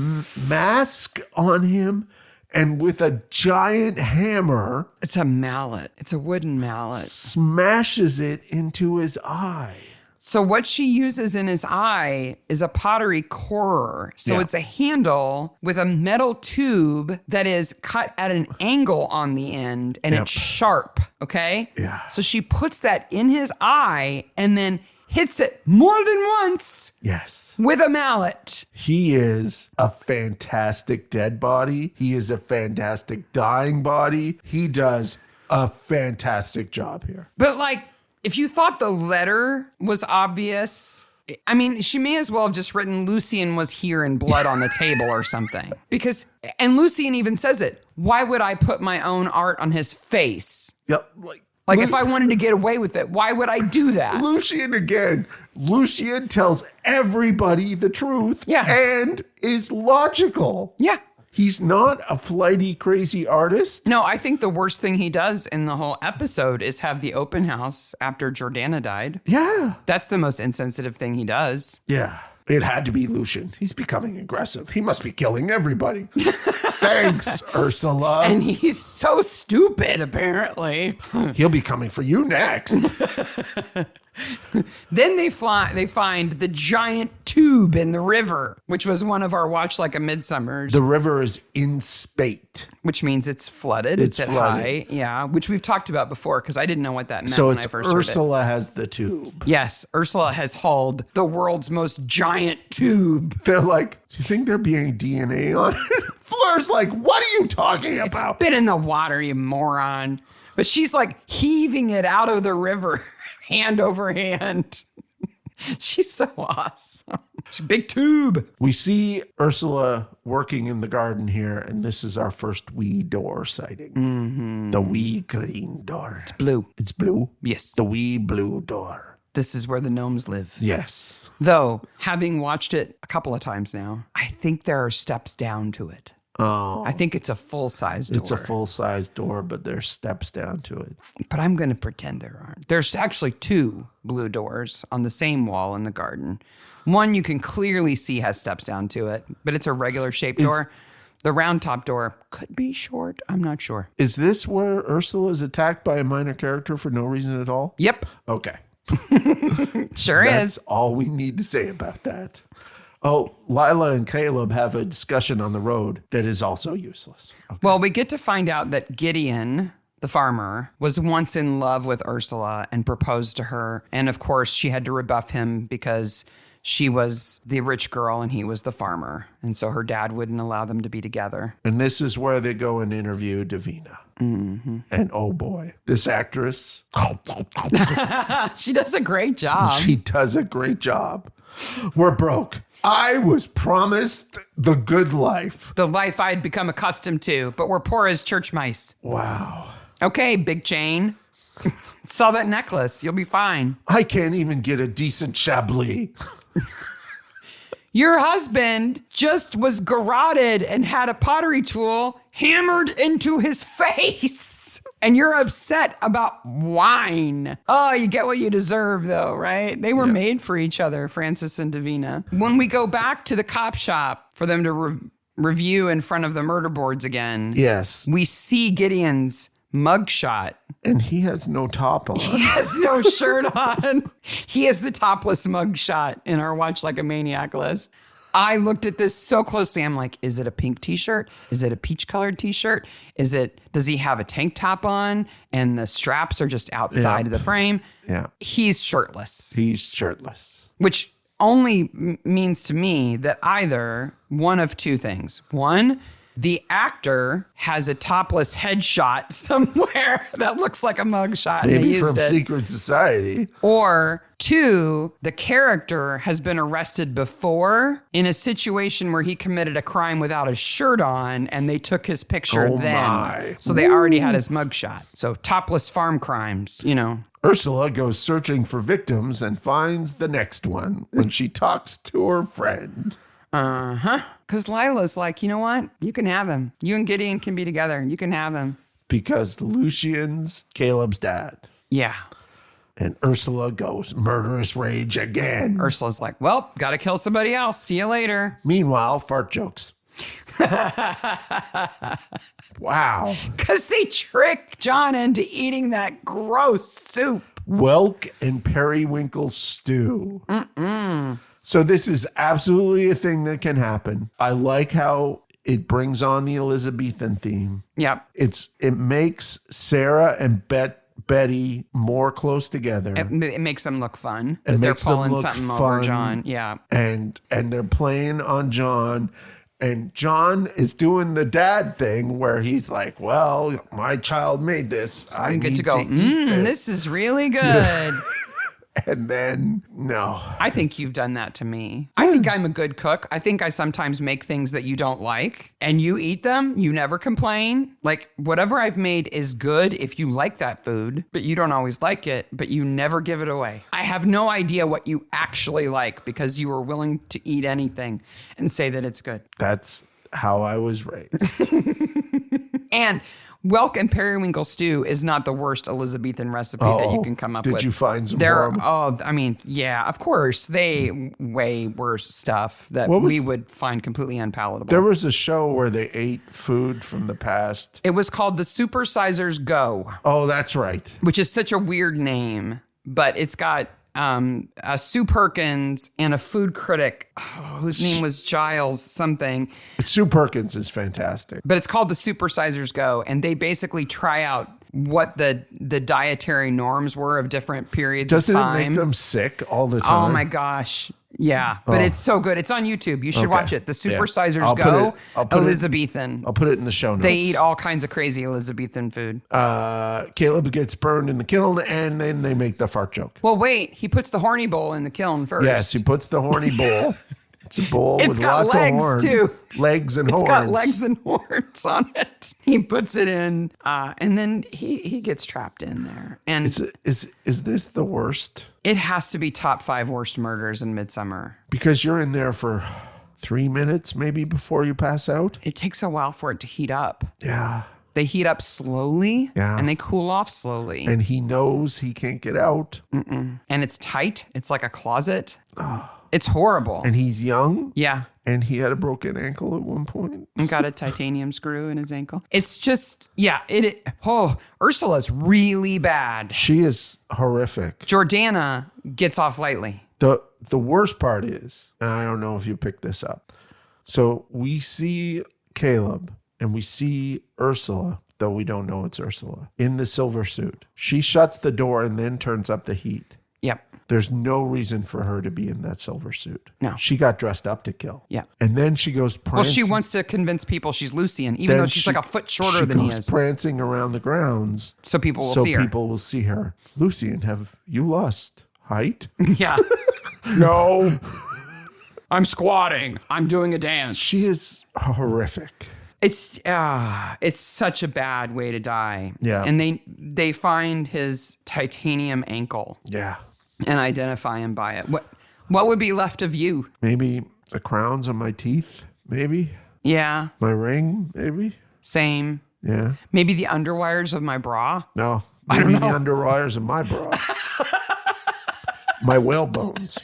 mask on him and with a giant hammer. It's a mallet. It's a wooden mallet. Smashes it into his eye. So what she uses in his eye is a pottery corer. So it's a handle with a metal tube that is cut at an angle on the end and it's sharp, okay? Yeah. So she puts that in his eye and then hits it more than once. Yes. With a mallet. He is a fantastic dead body. He is a fantastic dying body. He does a fantastic job here. But like, if you thought the letter was obvious, I mean, she may as well have just written Lucian was here in blood on the table or something. Because, and Lucian even says it, why would I put my own art on his face? Yep. Like if I wanted to get away with it, why would I do that? Lucian again. Lucian tells everybody the truth and is logical. Yeah. He's not a flighty, crazy artist. No, I think the worst thing he does in the whole episode is have the open house after Jordana died. Yeah. That's the most insensitive thing he does. Yeah. It had to be Lucian. He's becoming aggressive. He must be killing everybody. Thanks, Ursula. And he's so stupid, apparently. He'll be coming for you next. Then they find the giant tube in the river, which was one of our Watch Like a Midsummer's. The river is in spate. Which means it's flooded. It's at high. Yeah, which we've talked about before because I didn't know what that meant when I first heard it. So Ursula has the tube. Yes, Ursula has hauled the world's most giant tube. They're like, do you think there be any DNA on it? Fleur's like, what are you talking about? It's been in the water, you moron. But she's like heaving it out of the river, hand over hand. She's so awesome. She's a big tube. We see Ursula working in the garden here, and this is our first wee door sighting. Mm-hmm. The wee green door. It's blue. It's blue? Yes. The wee blue door. This is where the gnomes live. Yes. Though, having watched it a couple of times now, I think there are steps down to it. Oh. I think it's a full-size door. It's a full-size door, but there's steps down to it. But I'm going to pretend there aren't. There's actually 2 blue doors on the same wall in the garden. One you can clearly see has steps down to it, but it's a regular shaped door. The round top door could be short. I'm not sure. Is this where Ursula is attacked by a minor character for no reason at all? Yep. Okay. Sure That's is. all we need to say about that. Oh, Lila and Caleb have a discussion on the road that is also useless. Okay. Well, we get to find out that Gideon, the farmer, was once in love with Ursula and proposed to her. And of course, she had to rebuff him because she was the rich girl and he was the farmer. And so her dad wouldn't allow them to be together. And this is where they go and interview Davina. Mm-hmm. And oh boy, this actress. She does a great job. She does a great job. We're broke. I was promised the good life. The life I'd become accustomed to, but we're poor as church mice. Wow. Okay, big chain. Sell that necklace. You'll be fine. I can't even get a decent Chablis. Your husband just was garroted and had a pottery tool hammered into his face. And you're upset about wine. Oh, you get what you deserve, though, right? They were made for each other, Francis and Davina. When we go back to the cop shop for them to review in front of the murder boards again, Yes. we see Gideon's mugshot. And he has no top on. He has no shirt on. He is the topless mugshot in our Watch Like a Maniac list. I looked at this so closely. I'm like, is it a pink t-shirt? Is it a peach colored t-shirt? Does he have a tank top on and the straps are just outside of the frame? Yeah. He's shirtless, He's shirtless. which only means to me that either one of two things. One, the actor has a topless headshot somewhere that looks like a mugshot. And they Maybe used from it. Secret Society. Or two, the character has been arrested before in a situation where he committed a crime without a shirt on and they took his picture Oh then. my. So they already had his mugshot. So topless farm crimes, you know. Ursula goes searching for victims and finds the next one when she talks to her friend. Because Lila's like, you know what? You can have him. You and Gideon can be together. You can have him. Because Lucian's Caleb's dad. Yeah. And Ursula goes murderous rage again. Ursula's like, well, gotta kill somebody else. See you later. Meanwhile, fart jokes. Wow. Because they trick John into eating that gross soup. Welk and periwinkle stew. So this is absolutely a thing that can happen. I like how it brings on the Elizabethan theme. Yep. It makes Sarah and Betty more close together. It makes them look fun. It That they're makes them pulling look something fun. over John. Yeah. And they're playing on John. And John is doing the dad thing where he's like, well, my child made this. I I'm good need to go, eat this. this is really good. And then, no. I think you've done that to me. I think I'm a good cook. I think I sometimes make things that you don't like and you eat them. You never complain. Like whatever I've made is good if you like that food, but you don't always like it, but you never give it away. I have no idea what you actually like because you were willing to eat anything and say that it's good. That's how I was raised. And Welk and periwinkle stew is not the worst Elizabethan recipe that you can come up with. Did you find some There, horrible? I mean, yeah, of course. They way worse stuff that we would find completely unpalatable. There was a show where they ate food from the past. It was called The Supersizers Go, Oh, that's right. which is such a weird name, but it's got Sue Perkins and a food critic whose name was Giles something. Sue Perkins is fantastic. But it's called The Supersizers Go, and they basically try out what the dietary norms were of different periods Doesn't of it time. make them sick all the time? Oh my gosh. Yeah, but it's so good. It's on YouTube. You should watch it. The Supersizers I'll Go, put it- Elizabethan. I'll put it in the show notes. They eat all kinds of crazy Elizabethan food. Caleb gets burned in the kiln, and then they make the fart joke. Well, wait. He puts the horny bowl in the kiln first. Yes, he puts the horny bowl. It's a bowl It's with got lots legs, of horn. too. Legs and It's horns. got legs and horns on it. He puts it in, and then he gets trapped in there. And Is this the worst? it has to be top 5 worst murders in Midsomer. Because you're in there for 3 minutes maybe before you pass out? It takes a while for it to heat up. Yeah. They heat up slowly, Yeah. and they cool off slowly. And he knows he can't get out. And it's tight. It's like a closet. It's horrible. And he's young. Yeah. And he had a broken ankle at one point. And got a titanium screw in his ankle. It's just, Ursula's really bad. She is horrific. Jordana gets off lightly. The worst part is, and I don't know if you picked this up. So we see Caleb and we see Ursula, though we don't know it's Ursula, in the silver suit. She shuts the door and then turns up the heat. Yep. There's no reason for her to be in that silver suit. No. She got dressed up to kill. Yeah. And then she goes prancing. Well, she wants to convince people she's Lucian, even though she's like a foot shorter than he is. Prancing around the grounds. So people will see her. So people will see her. Lucian, have you lost height? Yeah. No. I'm squatting. I'm doing a dance. She is horrific. It's such a bad way to die. Yeah. And they find his titanium ankle. Yeah. And identify him by it. What would be left of you? Maybe the crowns on my teeth, maybe. Yeah. My ring, maybe. Same. Yeah. Maybe the underwires of my bra. No. I don't Maybe know. the underwires of my bra. My whale bones.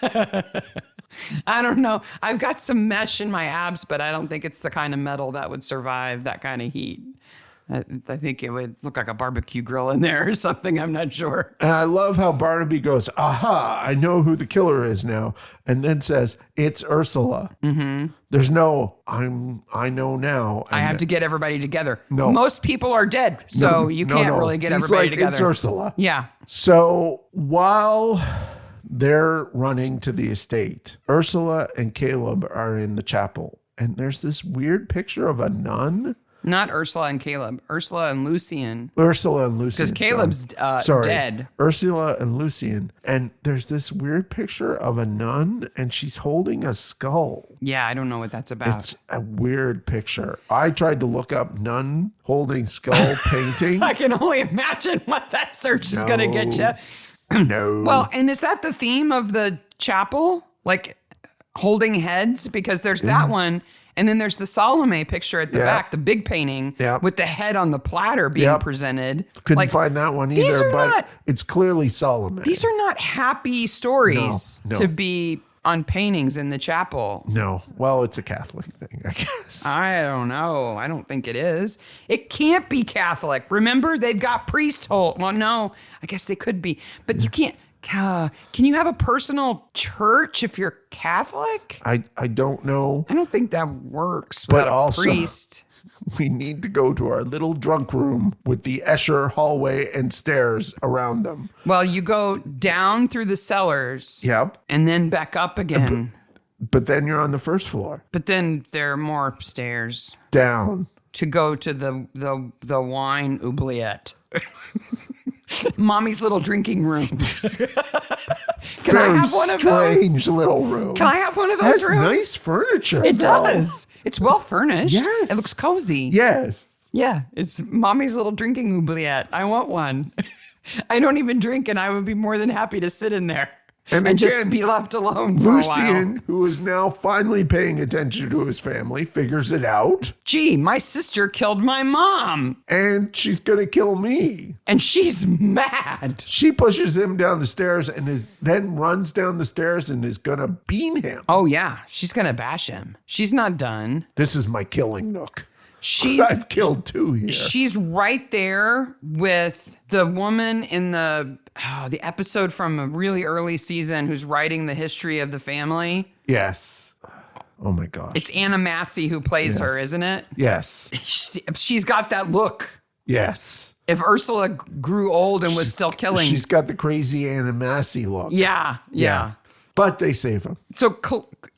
I don't know. I've got some mesh in my abs, but I don't think it's the kind of metal that would survive that kind of heat. I think it would look like a barbecue grill in there or something. I'm not sure. And I love how Barnaby goes, aha, I know who the killer is now. And then says, it's Ursula. Mm-hmm. There's no, I know now. I have to get everybody together. No. Most people are dead, so you can't really get He's everybody like, together. It's Ursula. Yeah. So while they're running to the estate, Ursula and Caleb are in the chapel. And there's this weird picture of a nun. Not Ursula and Caleb. Ursula and Lucian. Ursula and Lucian. Because Caleb's dead. Ursula and Lucian. And there's this weird picture of a nun and she's holding a skull. Yeah, I don't know what that's about. It's a weird picture. I tried to look up nun holding skull painting. I can only imagine what that search is going to get you. No. Well, and is that the theme of the chapel? Like holding heads? Because there's that one. And then there's the Salome picture at the back, the big painting with the head on the platter being presented. Couldn't find that one either, but it's clearly Salome. These are not happy stories to be on paintings in the chapel. No. Well, it's a Catholic thing, I guess. I don't know. I don't think it is. It can't be Catholic. Remember, they've got priesthood. Well, no, I guess they could be. But you can't. Can you have a personal church if you're Catholic? I don't know. I don't think that works. But without also, a priest. We need to go to our little drunk room with the Escher hallway and stairs around them. Well, you go down through the cellars. Yep. And then back up again. But then you're on the first floor. But then there are more stairs. Down. To go to the wine oubliette. Mommy's little drinking room. Can I have one of those? Strange little room. Can I have one of those Has rooms? nice furniture. It does. It's well furnished. Yes. It looks cozy. Yes. Yeah. It's Mommy's little drinking oubliette. I want one. I don't even drink, and I would be more than happy to sit in there. And again, just be left alone for a while. Lucian, who is now finally paying attention to his family, figures it out. Gee, my sister killed my mom. And she's going to kill me. And she's mad. She pushes him down the stairs and then runs down the stairs and is going to bean him. Oh, yeah. She's going to bash him. She's not done. This is my killing nook. I've killed two here. She's right there with the woman in the episode from a really early season who's writing the history of the family. Yes. Oh my gosh. It's Anna Massey who plays her, isn't it? Yes. She's got that look. Yes. If Ursula grew old and was still killing. She's got the crazy Anna Massey look. Yeah. But they save him. So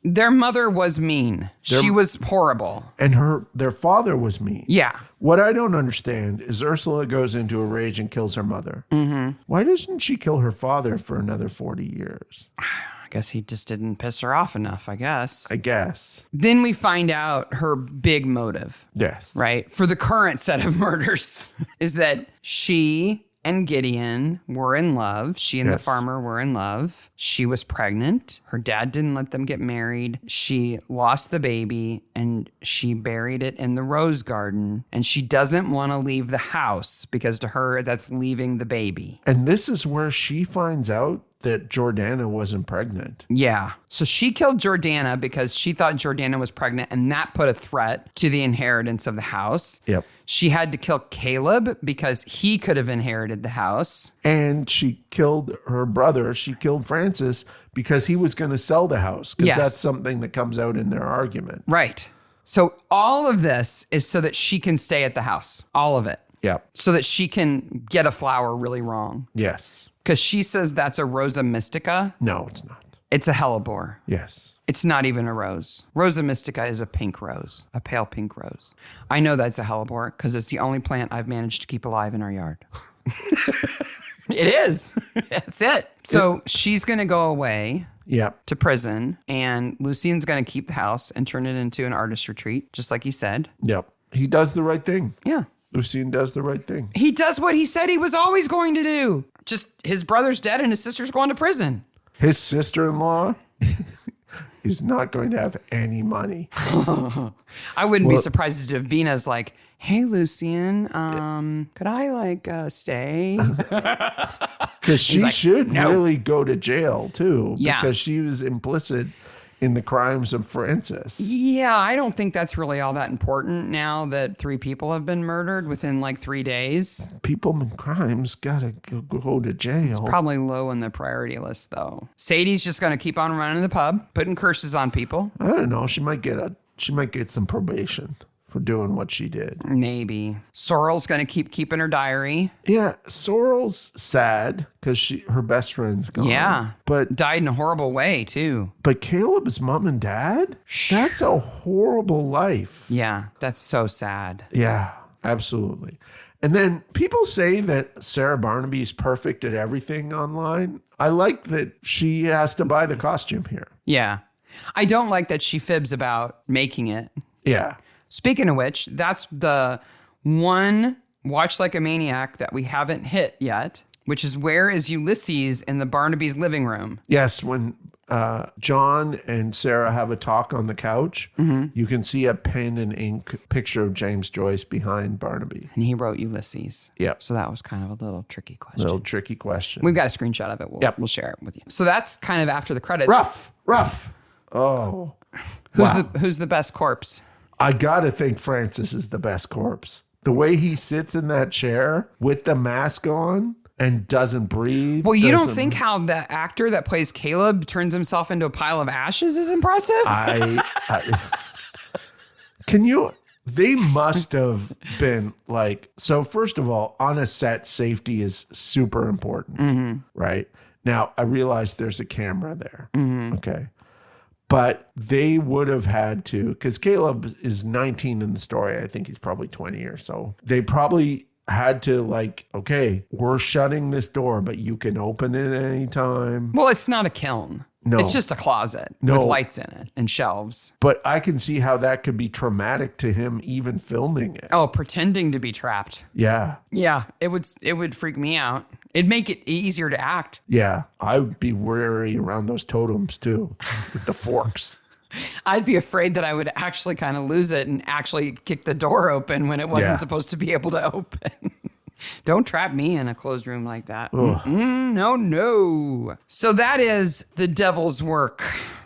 their mother was mean. She was horrible. And their father was mean. Yeah. What I don't understand is Ursula goes into a rage and kills her mother. Mm-hmm. Why doesn't she kill her father for another 40 years? I guess he just didn't piss her off enough, I guess. Then we find out her big motive. Yes. Right? For the current set of murders is that she and Gideon were in love. She and the farmer were in love. She was pregnant. Her dad didn't let them get married. She lost the baby and she buried it in the rose garden. And she doesn't want to leave the house because to her, that's leaving the baby. And this is where she finds out that Jordana wasn't pregnant. Yeah. So she killed Jordana because she thought Jordana was pregnant, and that put a threat to the inheritance of the house. Yep. She had to kill Caleb because he could have inherited the house. And she killed her brother. She killed Francis because he was going to sell the house. Because that's something that comes out in their argument. Right. So all of this is so that she can stay at the house. All of it. Yep. So that she can get a flower really wrong. Yes. Because she says that's a Rosa Mystica. No, it's not. It's a hellebore. Yes. It's not even a rose. Rosa Mystica is a pink rose, a pale pink rose. I know that's a hellebore because it's the only plant I've managed to keep alive in our yard. It is. That's it. So she's going to go away to prison, and Lucien's going to keep the house and turn it into an artist retreat, just like he said. Yep. He does the right thing. Yeah. Lucien does the right thing. He does what he said he was always going to do. Just his brother's dead and his sister's going to prison. His sister-in-law is not going to have any money. I wouldn't be surprised if Davina's like, hey, Lucien, could I stay? Because she like, should no. really go to jail too. Yeah. Because she was implicit in the crimes of Francis. Yeah, I don't think that's really all that important now that 3 people have been murdered within 3 days. People in crimes gotta go to jail. Probably low on the priority list, though. Sadie's just going to keep on running the pub, putting curses on people. I don't know. She might get some probation for doing what she did. Maybe. Sorrel's going to keeping her diary. Yeah, Sorrel's sad because her best friend's gone. Yeah, but died in a horrible way too. But Caleb's mom and dad, that's a horrible life. Yeah, that's so sad. Yeah, absolutely. And then people say that Sarah Barnaby is perfect at everything online. I like that she has to buy the costume here. Yeah. I don't like that she fibs about making it. Yeah. Speaking of which, that's the one Watch Like a Maniac that we haven't hit yet, which is where is Ulysses in the Barnaby's living room? Yes, when John and Sarah have a talk on the couch, you can see a pen and ink picture of James Joyce behind Barnaby. And he wrote Ulysses. Yep. So that was kind of a little tricky question. We've got a screenshot of it. We'll share it with you. So that's kind of after the credits. Rough. Oh. Who's the best corpse? I gotta think Francis is the best corpse. The way he sits in that chair with the mask on and doesn't breathe. Well, you don't think how the actor that plays Caleb turns himself into a pile of ashes is impressive? They must have been so first of all, on a set, safety is super important, right? Now, I realize there's a camera there, okay? But they would have had to, because Caleb is 19 in the story. I think he's probably 20 or so. They probably had to okay, we're shutting this door, but you can open it at any time. Well, it's not a kiln. No. It's just a closet with lights in it and shelves. But I can see how that could be traumatic to him even filming it. Oh, pretending to be trapped. Yeah. Yeah, it would freak me out. It'd make it easier to act. Yeah, I would be wary around those totems too, with the forks. I'd be afraid that I would actually kind of lose it and actually kick the door open when it wasn't supposed to be able to open. Don't trap me in a closed room like that. No. So that is The Devil's Work.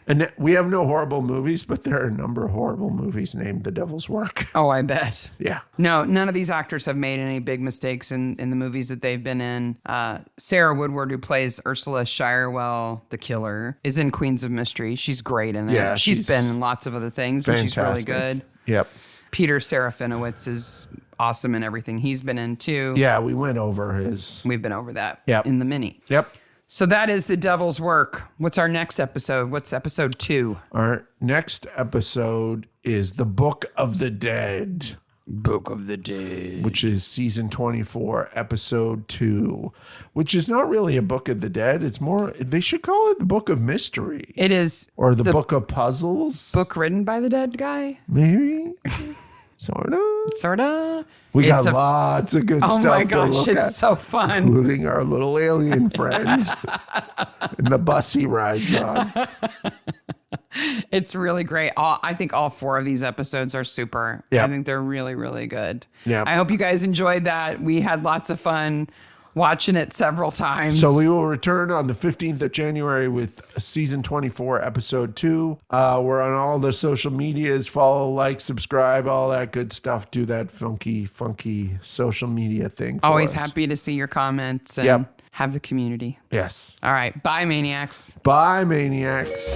And we have no horrible movies, but there are a number of horrible movies named The Devil's Work. Oh, I bet. Yeah. No, none of these actors have made any big mistakes in the movies that they've been in. Sarah Woodward, who plays Ursula Shirewell, the killer, is in Queens of Mystery. She's great in it. Yeah, she's been in lots of other things, and she's really good. Yep. Peter Serafinowicz is awesome in everything he's been in, too. Yeah, we went over his... We've been over that Yep. in the mini. Yep. So that is The Devil's Work. What's our next episode? What's episode 2? Our next episode is The Book of the Dead. Book of the Dead. Which is season 24, episode 2. Which is not really a Book of the Dead. It's more, they should call it the Book of Mystery. It is. Or the Book of Puzzles. Book written by the dead guy? Maybe. Sorta. We got lots of good stuff to look at. Oh my gosh, it's so fun. Including our little alien friend and the bus he rides on. It's really great. I think all 4 of these episodes are super. Yeah. I think they're really, really good. Yeah. I hope you guys enjoyed that. We had lots of fun. watching it several times. So we will return on the 15th of January with season 24, episode 2. We're on all the social medias. Follow, like, subscribe, all that good stuff. Do that funky social media thing for Always us. happy to see your comments and have the community. Yes. All right. Bye, Maniacs. Bye, Maniacs.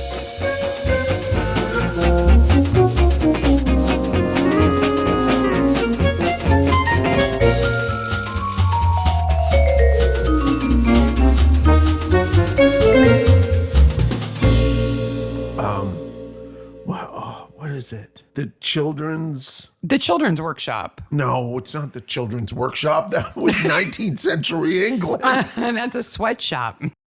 What is it? The children's workshop. No, it's not the children's workshop. That was 19th century England. That's a sweatshop.